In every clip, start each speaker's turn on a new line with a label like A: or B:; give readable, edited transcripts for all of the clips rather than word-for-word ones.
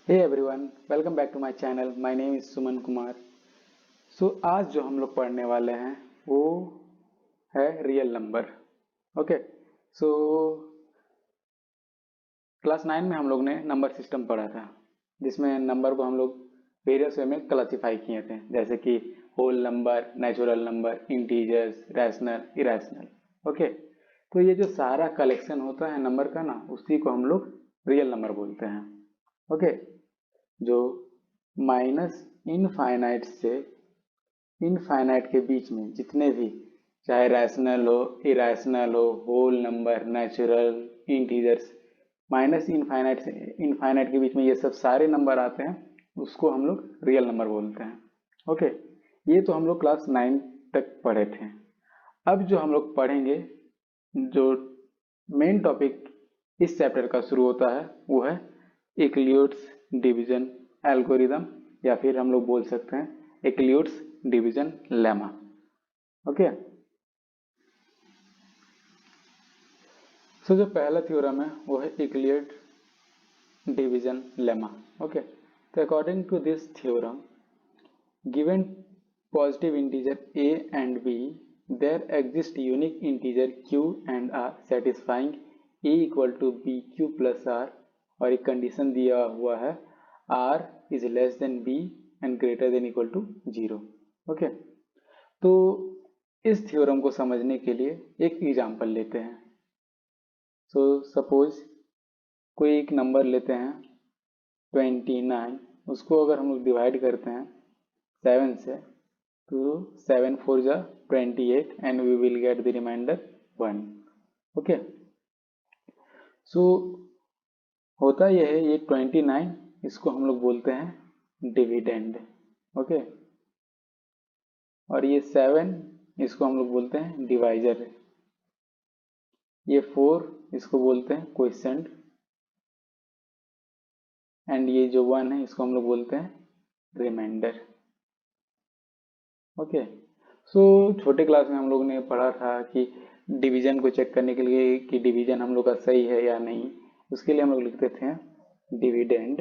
A: Hey everyone, welcome back to my channel. My name is Suman Kumar. आज जो हम लोग पढ़ने वाले हैं वो है real number. Okay. So class 9 में हम लोग ने नंबर सिस्टम पढ़ा था, जिसमें नंबर को हम लोग वेरियस वे में क्लासिफाई किए थे, जैसे कि whole number, natural number, integers, rational, irrational. Okay. तो ये जो सारा कलेक्शन होता है नंबर का ना, उसी को हम लोग रियल नंबर बोलते हैं। ओके। जो माइनस इनफाइनाइट से इनफाइनाइट के बीच में जितने भी, चाहे रैशनल हो, इरेशनल हो, whole number, natural, integers, minus infinite से इनफाइनाइट के बीच में ये सब सारे नंबर आते हैं, उसको हम लोग रियल नंबर बोलते हैं। ओके। ये तो हम लोग क्लास 9 तक पढ़े थे। अब जो हम लोग पढ़ेंगे, जो मेन टॉपिक इस चैप्टर का शुरू होता है, वो है इक्लियोट्स डिवीजन एल्गोरिदम, या फिर हम लोग बोल सकते हैं इक्लियोट्स डिवीजन लेमा। ओके। जो पहला थ्योरम है वो है इक्लियोट डिवीजन लेमा। ओके। तो according to this theorem, given positive integer a and b, there exist unique integer q and r satisfying a equal to bq plus r, और एक condition दिया हुआ है r is less than b and greater than equal to 0। Okay. तो इस theorem को समझने के लिए एक एग्जांपल लेते हैं। सपोज कोई एक नंबर लेते हैं 29, उसको अगर हम लोग डिवाइड करते हैं 7 से, तो 7 4 जा 28 and we will get the remainder 1। Okay. होता यह है, ये 29, इसको हम लोग बोलते हैं डिविडेंड। ओके। और ये 7, इसको हम लोग बोलते हैं डिवाइजर। ये 4, इसको बोलते हैं क्वोशिएंट, एंड ये जो 1 है, इसको हम लोग बोलते हैं रिमाइंडर। ओके। छोटे क्लास में हम लोग ने पढ़ा था कि डिवीजन को चेक करने के लिए कि डिवीजन हम लोग का सही है या नहीं, उसके लिए हम लोग लिखते थे dividend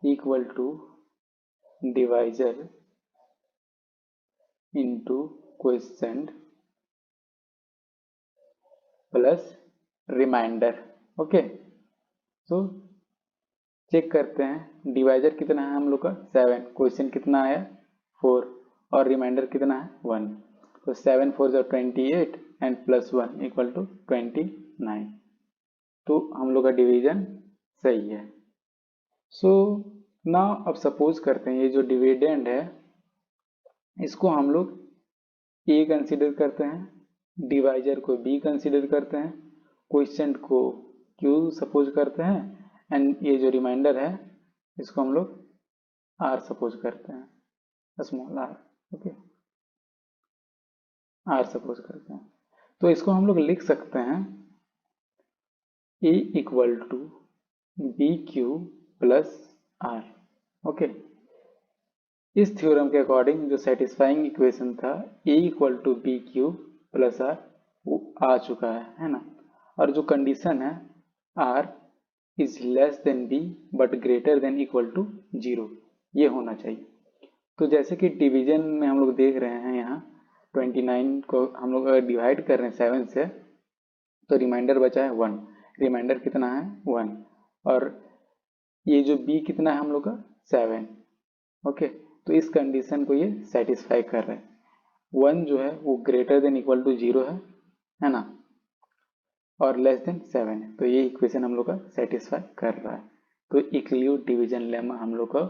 A: equal to divisor into quotient plus remainder. Okay. Check करते हैं डिवाइजर कितना है हम लोग का 7, क्वोशिएंट कितना आया 4, और रिमाइंडर कितना है 1। तो 7 4 जो 28 एंड प्लस 1 इक्वल टू 29। तो हम लोग का डिवीजन सही है। नाउ अब सपोज करते हैं ये जो डिविडेंड है, इसको हम लोग ए कंसीडर करते हैं, डिवाइजर को बी कंसीडर करते हैं, क्वोशिएंट को क्यू सपोज करते हैं, एंड ये जो रिमाइंडर है इसको हम लोग आर सपोज करते हैं, small R. Okay. R suppose करते हैं। तो इसको हम लोग लिख सकते हैं A equal to B Q plus R. Okay. इस थ्योरम के अकॉर्डिंग जो सेटिस्फाइंग इक्वेशन था A equal to B Q plus R, वो आ चुका है ना। और जो कंडीशन है R is less than B but greater than equal to 0, ये होना चाहिए। तो जैसे कि डिवीजन में हम लोग देख रहे हैं, यहाँ 29 को हम लोग अगर डिवाइड कर रहे हैं 7 से, तो रिमाइंडर बचा है 1। रिमाइंडर कितना है 1, और ये जो b कितना है हम लोग का 7। ओके। तो इस कंडीशन को ये सेटिस्फाई कर रहे हैं। 1 जो है वो ग्रेटर देन इक्वल टू 0 है ना, और लेस देन 7 है। तो ये इक्वेशन हम लोग का सेटिस्फाई कर रहा है। तो इक्लियोट डिवीजन लेमा हम लोग का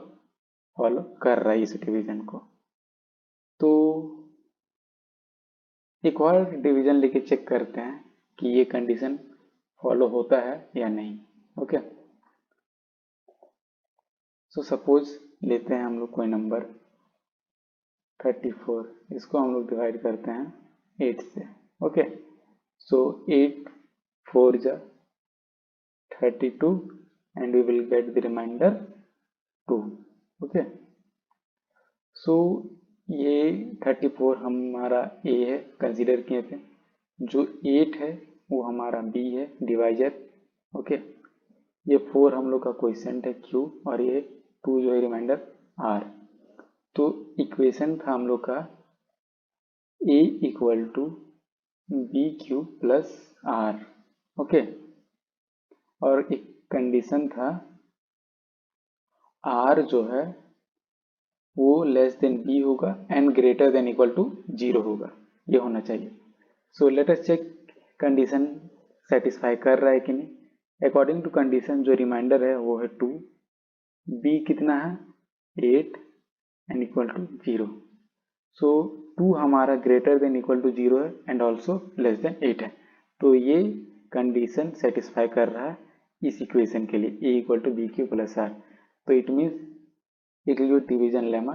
A: फॉलो कर रहा है इस डिवीजन को। तो एक और डिवीजन लेके चेक करते हैं कि ये कंडीशन फॉलो होता है या नहीं। ओके। सपोज लेते हैं हम लोग कोई नंबर 34, इसको हम लोग डिवाइड करते हैं 8 से। ओके। 8 4 जा 32 and we will get the remainder 2। Okay. ये 34 हमारा ए है, कंसीडर किए थे। जो 8 है वो हमारा बी है, डिवाइजर। ओके। ये 4 हम लोग का क्वेश्चन है Q, और ये 2 जो है रिमाइंडर R। तो इक्वेशन था हम लोग का A equal to B Q plus R, okay. और एक कंडीशन था R जो है वो लेस देन बी होगा and greater than equal to 0 होगा, ये होना चाहिए। So let us check condition satisfy कर रहा है कि नहीं। अकॉर्डिंग टू कंडीशन जो रिमाइंडर है वो है 2, बी कितना है 8 एंड इक्वल टू 0। सो 2 हमारा ग्रेटर देन इक्वल टू 0 है एंड ऑल्सो लेस देन 8 है। तो ये कंडीशन सेटिस्फाई कर रहा है इस इक्वेशन के लिए, A equal to B Q plus R. तो it means equal division lemma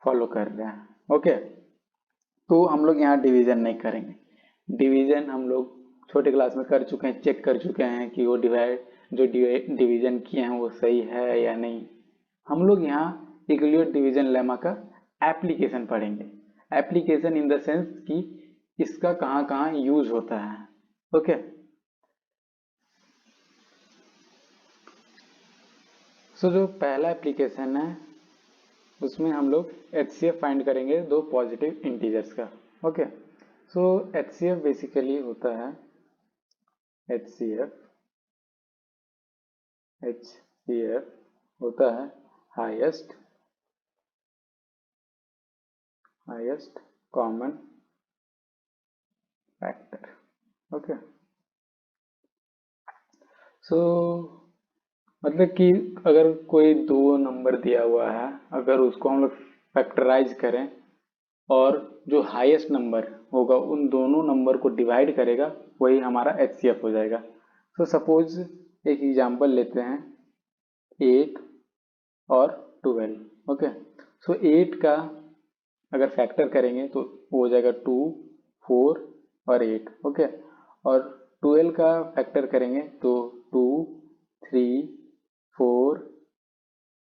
A: follow कर रहे हैं, ओके। तो हम लोग यहाँ डिवीजन नहीं करेंगे। डिवीजन हम लोग छोटे क्लास में कर चुके हैं, चेक कर चुके हैं कि वो डिवीजन किए हैं वो सही है या नहीं। हम लोग यहाँ इक्वल डिवीजन लेमा का एप्लीकेशन पढ़ेंगे। एप्लीकेशन इन द सेंस कि इसका कहाँ कहाँ यूज होता है, ओके। सो जो पहला एप्लीकेशन है उसमें हम लोग HCF फाइंड करेंगे दो पॉजिटिव इंटीजर्स का, ओके। सो HCF बेसिकली होता है HCF होता है हाईएस्ट कॉमन फैक्टर, ओके। सो मतलब कि अगर कोई दो नंबर दिया हुआ है, अगर उसको हम लोग फैक्टराइज करें और जो हाईएस्ट नंबर होगा उन दोनों नंबर को डिवाइड करेगा, वही हमारा HCF हो जाएगा। तो सपोज एक एग्जांपल लेते हैं 8 और 12, ओके। सो 8 का अगर फैक्टर करेंगे तो वो हो जाएगा 2, 4 और 8, ओके। और 12 का फैक्टर करेंगे तो 2, 3, 4,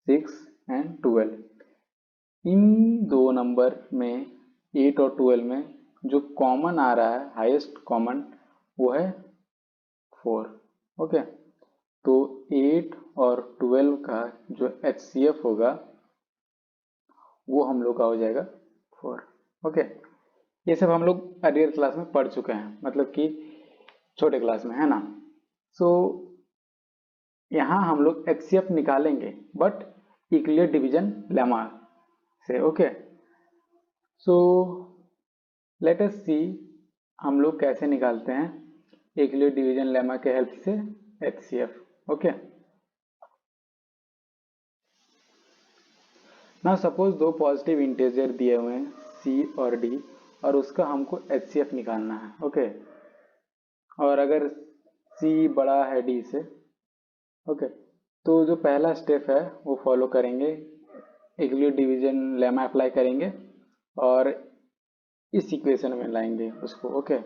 A: 6 एंड 12। इन दो नंबर में 8 और 12 में जो कॉमन आ रहा है हाईएस्ट कॉमन वो है 4, ओके। तो 8 और 12 का जो HCF होगा वो हम लोग का हो जाएगा 4, ओके। ये सब हम लोग अर्लियर क्लास में पढ़ चुके हैं, मतलब कि छोटे क्लास में, है ना। सो यहाँ हम लोग HCF निकालेंगे बट इक्वल डिवीजन लेमा से, ओके। सो लेट अस सी हम लोग कैसे निकालते हैं इक्वल डिवीजन लेमा के हेल्प से HCF, ओके। ना सपोज दो पॉजिटिव इंटीजर दिए हुए हैं C और D और उसका हमको HCF निकालना है, ओके। और अगर C बड़ा है D से, ओके, तो जो पहला स्टेप है वो फॉलो करेंगे, इक्वल डिवीजन लेमा अप्लाई करेंगे और इस इक्वेशन में लाएंगे उसको, ओके।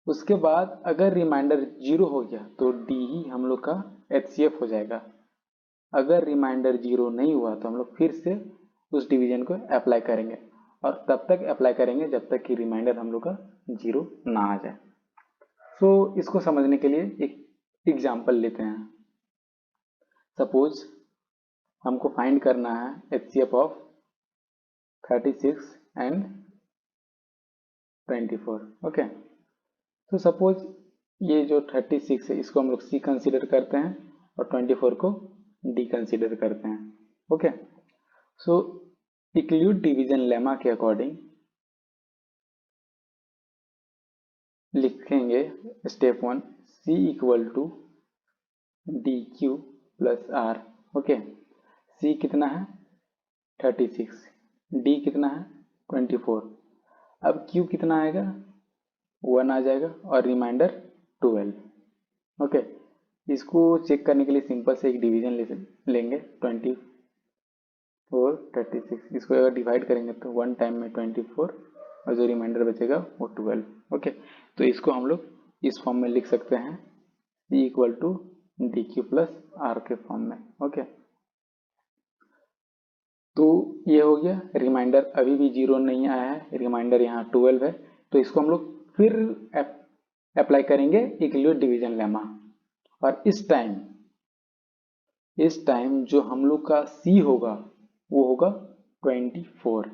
A: उसके बाद अगर रिमाइंडर 0 हो गया तो D ही हम लोग का HCF हो जाएगा। अगर रिमाइंडर 0 नहीं हुआ तो हम लोग फिर से उस डिवीजन को अप्लाई करेंगे और तब तक अप्लाई करेंगे जब तक कि रिमाइंडर हम लोग का 0 ना आ जाए। सो इसको समझने के लिए एक एग्जाम्पल लेते हैं। सपोज हमको फाइंड करना है HCF ऑफ 36 एंड 24, ओके। तो सपोज ये जो 36 है इसको हम लोग C कंसीडर करते हैं और 24 को D कंसीडर करते हैं, okay. So equal division lemma के अकॉर्डिंग लिखेंगे step 1 C equal to DQ plus R, okay. C कितना है 36, D कितना है 24। अब Q कितना आएगा 1 आ जाएगा और रिमाइंडर 12, ओके। इसको चेक करने के लिए सिंपल से एक डिवीजन लेंगे 24, 36। इसको अगर डिवाइड करेंगे तो 1 टाइम में 24 और जो रिमाइंडर बचेगा वो 12, ओके। तो इसको हम लोग इस फॉर्म में लिख सकते हैं C equal to DQ plus R के फॉर्म में, ओके। तो ये हो गया। रिमाइंडर अभी भी 0 नहीं आया है, रिमाइंडर यहाँ 12 है, तो इसको हम लोग फिर अप्लाई करेंगे इक्वल डिवीजन लेमा, और इस टाइम जो हम लोग का सी होगा वो होगा 24,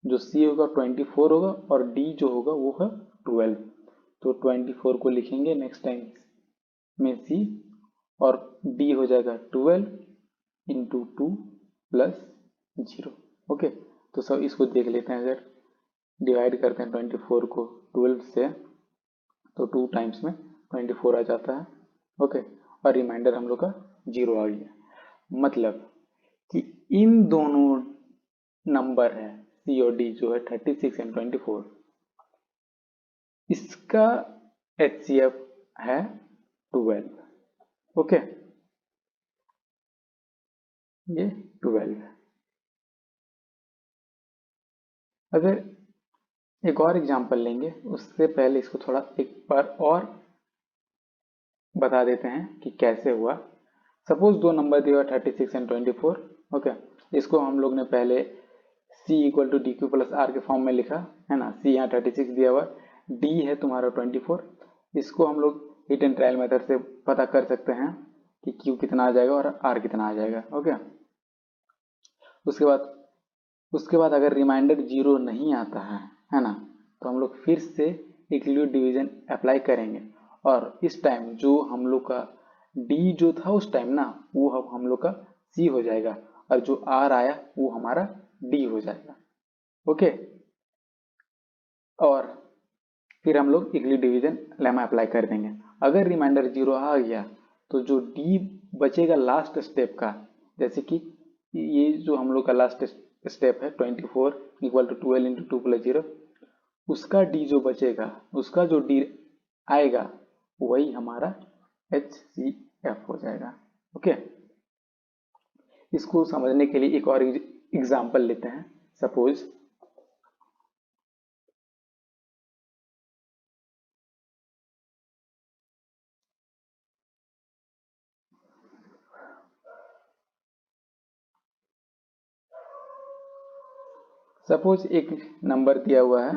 A: जो सी होगा 24 होगा और डी जो होगा वो है 12। तो 24 को लिखेंगे नेक्स्ट टाइम में सी और डी हो जाएगा 12 इंटू 2 प्लस 0। ओके, तो सब इसको देख लेते हैं। अगर डिवाइड करते हैं 24 को 12 से तो 2 टाइम्स में 24 आ जाता है। ओके, और रिमाइंडर हम लोग का 0 आ गया। मतलब कि इन दोनों नंबर है सी और डी जो है 36 एंड 24, इसका HCF है 12। ओके, ये 12 है। अगर एक और एग्जांपल लेंगे उससे पहले इसको थोड़ा एक बार और बता देते हैं कि कैसे हुआ। सपोज दो नंबर दिया हुआ 36 एंड 24। ओके, इसको हम लोग ने पहले C equal to D Q plus R के फॉर्म में लिखा है ना। C यहाँ 36 दिया हुआ, D है तुम्हारा 24। इसको हम लोग हिट एंड ट्रायल मेथड से पता कर सकते हैं कि Q कितना आ जाएगा और R कितना आ जाएगा। ओके, उसके बाद अगर रिमाइंडर 0 नहीं आता है ना, तो हम लोग फिर से इंक्लूड डिवीजन अप्लाई करेंगे और इस टाइम जो हम लोग का D जो था उस टाइम ना, वो अब हम लोग का C हो जाएगा और जो R आया वो हमारा D हो जाएगा। ओके, और फिर हम लोग इंक्लूड डिवीजन लेमा अप्लाई कर देंगे। अगर रिमाइंडर 0 आ गया तो जो D बचेगा लास्ट स्टेप का, जैसे कि ये जो हम लोग का लास्ट स्टेप है 24 इक्वल टू 12 इंटू 2 प्लस 0, उसका D जो बचेगा, उसका जो D आएगा वही हमारा HCF हो जाएगा। ओके, इसको समझने के लिए एक और एग्जांपल लेते हैं। सपोज एक नंबर दिया हुआ है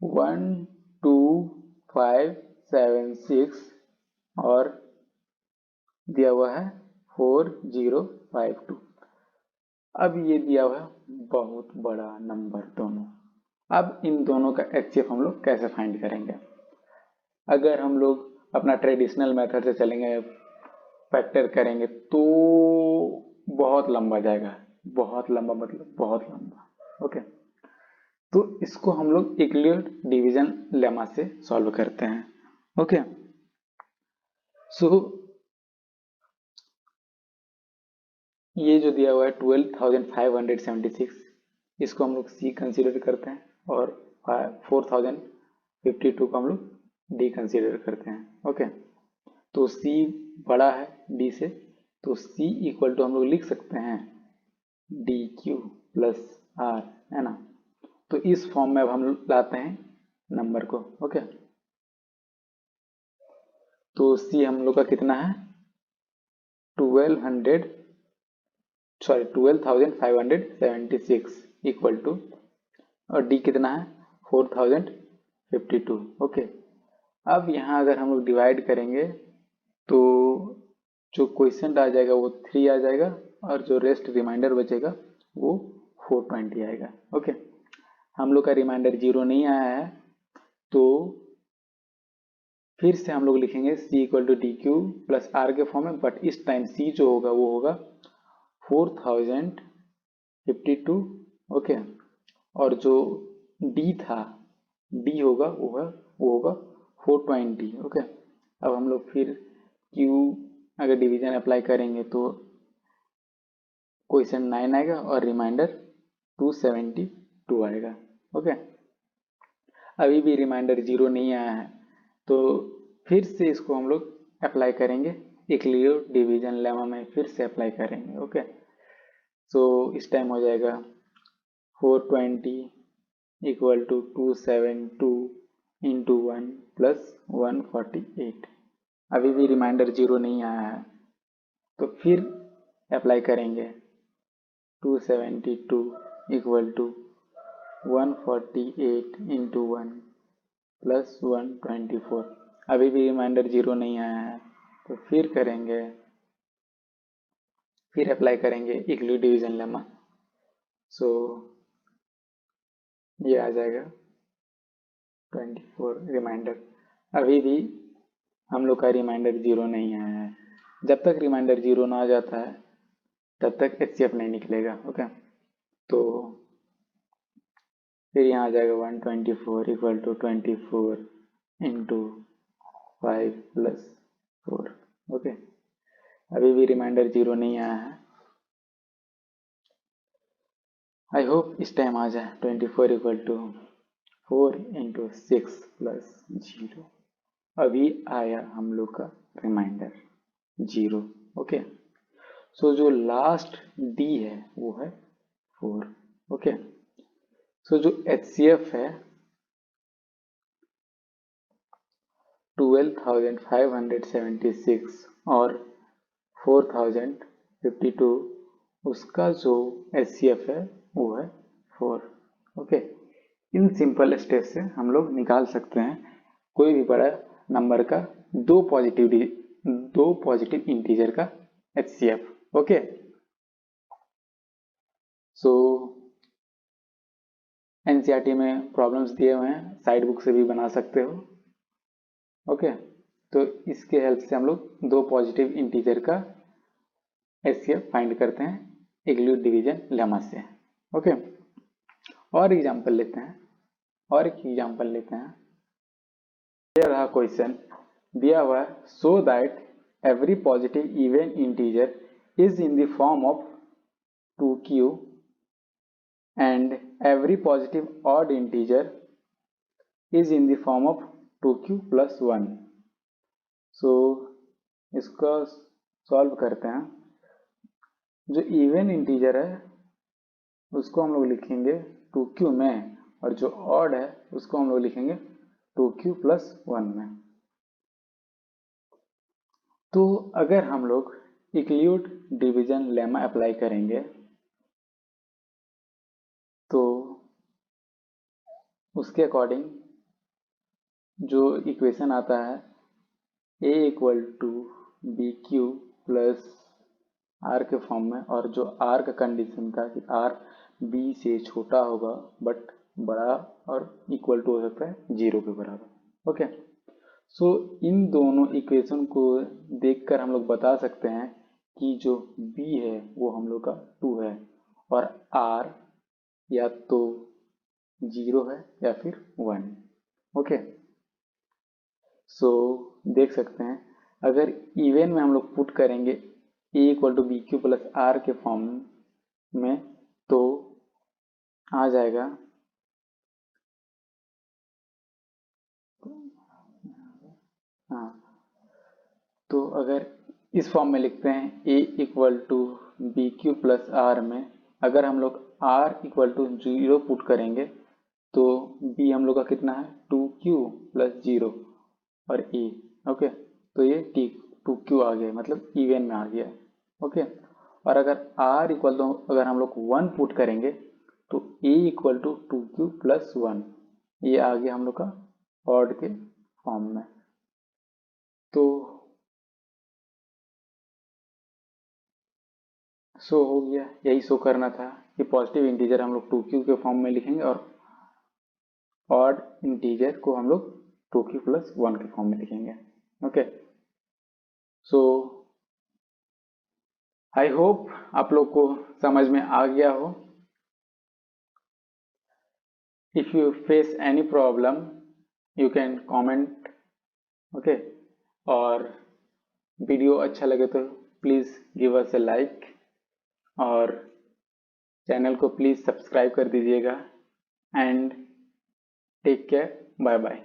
A: 12576 और दिया हुआ है 4052। अब ये दिया हुआ है बहुत बड़ा नंबर दोनों। अब इन दोनों का HCF हम लोग कैसे फाइंड करेंगे? अगर हम लोग अपना ट्रेडिशनल मेथड से चलेंगे, फैक्टर करेंगे तो बहुत लंबा जाएगा, बहुत लंबा मतलब बहुत लंबा। ओके, तो इसको हम लोग इंक्लूड डिवीजन लेमा से सॉल्व करते हैं। ओके, सो ये जो दिया हुआ है 12,576, इसको हम लोग C कंसीडर करते हैं और 4052 को हम लोग D कंसीडर करते हैं। ओके, तो C बड़ा है D से, तो C इक्वल टू हम लोग लिख सकते हैं DQ प्लस R, है ना। तो इस फॉर्म में अब हम लाते हैं नंबर को। ओके, तो C हम लोग का कितना है 12,576 इक्वल टू, और D कितना है 4052। ओके, अब यहाँ अगर हम लोग डिवाइड करेंगे तो जो क्वेश्चन आ जाएगा वो 3 आ जाएगा और जो रेस्ट रिमाइंडर बचेगा वो 420 आएगा। ओके, हम लोग का रिमाइंडर 0 नहीं आया है तो फिर से हम लोग लिखेंगे C equal to D Q plus R के फॉर्म में, बट इस टाइम C जो होगा वो होगा 4052। ओके, और जो D था D होगा वो होगा 420। ओके, अब हम लोग फिर Q अगर डिवीजन अप्लाई करेंगे तो क्वेश्चन 9 आएगा और रिमाइंडर 272 आएगा। ओके, अभी भी रिमाइंडर 0 नहीं आया है तो फिर से इसको हम लोग अप्लाई करेंगे, इंक्लूड डिवीजन लेमा में फिर से अप्लाई करेंगे। ओके, सो इस टाइम हो जाएगा 420 इक्वल टू 272 इंटू 1 प्लस 148। अभी भी रिमाइंडर 0 नहीं आया है तो फिर अप्लाई करेंगे 272 इक्वल टू 148 इंटू 1 प्लस 124। अभी भी रिमाइंडर 0 नहीं आया है, तो फिर करेंगे, फिर अप्लाई करेंगे इक्वलिटी डिवीजन लेमा। सो ये आ जाएगा 24 रिमाइंडर। अभी भी हम लोग का रिमाइंडर 0 नहीं आया है। जब तक रिमाइंडर 0 ना आ जाता है तब तक HCF नहीं निकलेगा। ओके, तो फिर यहाँ आ जाएगा 124 equal to 24 into 5 plus 4। Okay, अभी भी रिमाइंडर 0 नहीं आया है। आई होप इस टाइम आ जाए। 24 इक्वल टू 4 इंटू 6 प्लस 0। अभी आया हम लोग का रिमाइंडर 0। ओके, सो जो लास्ट D है वो है 4। ओके, सो जो HCF है 12,576 और 4,052, उसका जो HCF है वो है 4। ओके, इन सिंपल स्टेप से हम लोग निकाल सकते हैं कोई भी बड़ा नंबर का दो पॉजिटिव इंटीजर का HCF। ओके, सो NCERT में प्रॉब्लम्स दिए हुए हैं, साइड बुक से भी बना सकते हो। ओके, तो इसके हेल्प से हम लोग दो पॉजिटिव इंटीजर का HCF फाइंड करते हैं इक्वलिटी डिवीजन लेमा से। ओके, और एक एग्जांपल लेते हैं। Here a question दिया हुआ है, so that every positive even integer is in the form of 2q and every positive odd integer is in the form of 2q plus 1। so इसको solve करते हैं। जो इवन इंटीजर है उसको हम लोग लिखेंगे 2q में, और जो ऑड है उसको हम लोग लिखेंगे 2q plus 1 में। तो अगर हम लोग इक्वलिटी डिवीजन लेमा अप्लाई करेंगे तो उसके अकॉर्डिंग जो इक्वेशन आता है a equal to B Q plus R के फॉर्म में, और जो आर का कंडीशन था कि आर बी से छोटा होगा बट बड़ा और इक्वल टू हो सकता है 0 के बराबर। ओके, सो इन दोनों इक्वेशन को देखकर हम लोग बता सकते हैं कि जो b है वो हम लोग का 2 है और r या तो 0 है या फिर 1। ओके, सो देख सकते हैं अगर इवन में हम लोग पुट करेंगे a equal to B Q plus R के फॉर्म में तो आ जाएगा हाँ, तो अगर इस फॉर्म में लिखते हैं a equal to B Q plus R में, अगर हम लोग r इक्वल टू 0 पुट करेंगे तो b हम लोग का कितना है 2q प्लस 0 और a। ओके, तो ये 2q आ गया, मतलब इवन में आ गया। ओके, और अगर r इक्वल टू अगर हम लोग 1 पुट करेंगे तो a equal to 2q plus 1, ये आ गया हम लोग का ऑड के फॉर्म में। तो शो हो गया, यही शो करना था कि पॉजिटिव इंटीजर हम लोग 2q के फॉर्म में लिखेंगे और ऑड इंटीजर को हम लोग 2q प्लस 1 के फॉर्म में लिखेंगे। ओके, सो आई होप आप लोग को समझ में आ गया हो। If you face any problem you can comment. Okay, और वीडियो अच्छा लगे तो please give us a like और चैनल को प्लीज़ सब्सक्राइब कर दीजिएगा। And take care, bye bye.